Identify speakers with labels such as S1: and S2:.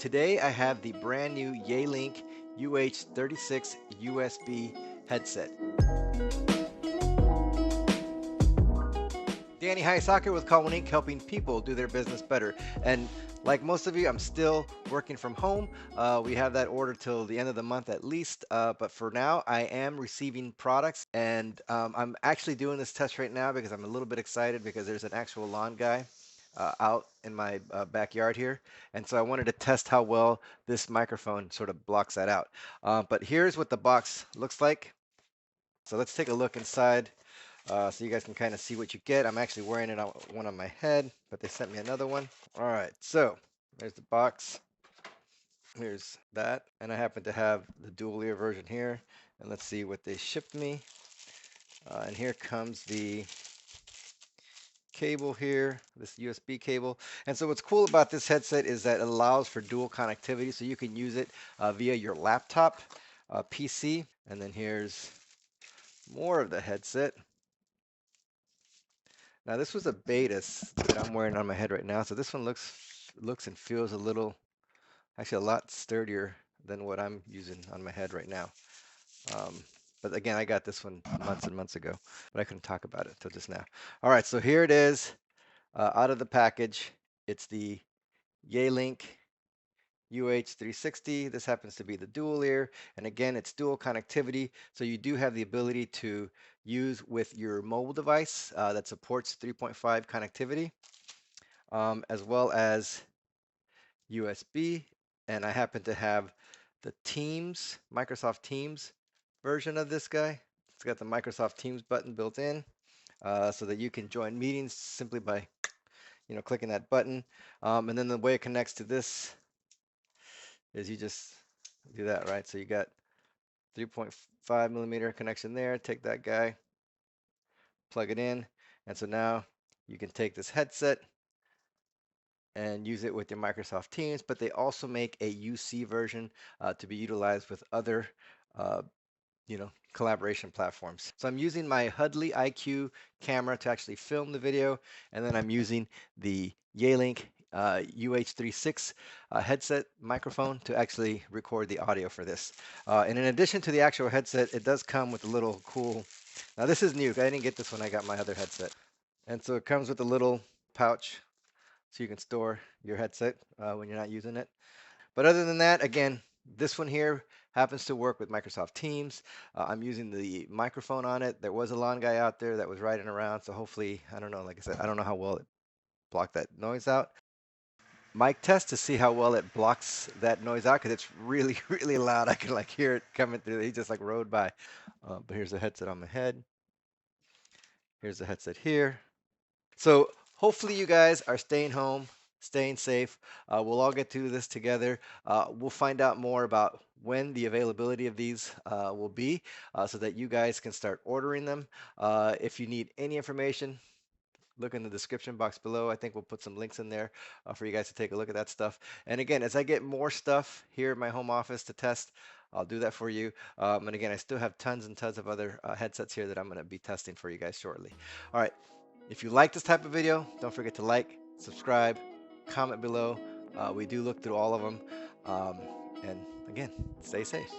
S1: Today I have the brand new Yealink UH36 USB headset. Danny Highsocker with Call Inc. helping people do their business better. And like most of you, I'm still working from home. We have that order till the end of the month at least. But for now, I am receiving products. And I'm actually doing this test right now because I'm a little bit excited because there's an actual lawn guy out in my backyard here. And so I wanted to test how well this microphone sort of blocks that out. But here's what the box looks like. So let's take a look inside. So you guys can kind of see what you get. I'm actually wearing it on one on my head, but they sent me another one. All right, so there's the box. Here's that, and I happen to have the dual ear version here. And let's see what they shipped me. And here comes the cable here, this USB cable. And so what's cool about this headset is that it allows for dual connectivity, so you can use it via your laptop, PC. And then here's more of the headset. Now this was a beta that I'm wearing on my head right now, so this one looks and feels actually a lot sturdier than what I'm using on my head right now. But again, I got this one months and months ago, but I couldn't talk about it until just now. All right, so here it is out of the package. It's the Yealink UH360. This happens to be the dual ear, and again, it's dual connectivity, so you do have the ability to use with your mobile device that supports 3.5 connectivity, as well as USB. And I happen to have the Teams, Microsoft Teams version of this guy. It's got the Microsoft Teams button built in, so that you can join meetings simply by clicking that button. And then the way it connects to this is you just do that, right? So you got 3.5 millimeter connection there. Take that guy, plug it in, and so now you can take this headset and use it with your Microsoft Teams, but they also make a UC version to be utilized with other collaboration platforms. So I'm using my Hudley IQ camera to actually film the video, and then I'm using the Yealink UH36 headset microphone to actually record the audio for this. And in addition to the actual headset, it does come with a little cool, now this is new, I didn't get this when I got my other headset. And so it comes with a little pouch so you can store your headset when you're not using it. But other than that, again, this one here happens to work with Microsoft Teams. I'm using the microphone on it. There was a lawn guy out there that was riding around, so hopefully, I don't know, like I said, I don't know how well it blocked that noise out. Mic test to see how well it blocks that noise out, because it's really, really loud. I can like hear it coming through. He just like rode by. But here's the headset on my head. Here's the headset here. So hopefully you guys are staying home, staying safe. We'll all get through this together. We'll find out more about when the availability of these will be so that you guys can start ordering them. If you need any information, look in the description box below. I think we'll put some links in there for you guys to take a look at that stuff. And again, as I get more stuff here in my home office to test, I'll do that for you. And again, I still have tons and tons of other headsets here that I'm going to be testing for you guys shortly. All right. If you like this type of video, don't forget to like, subscribe, comment below. We do look through all of them. And again, stay safe.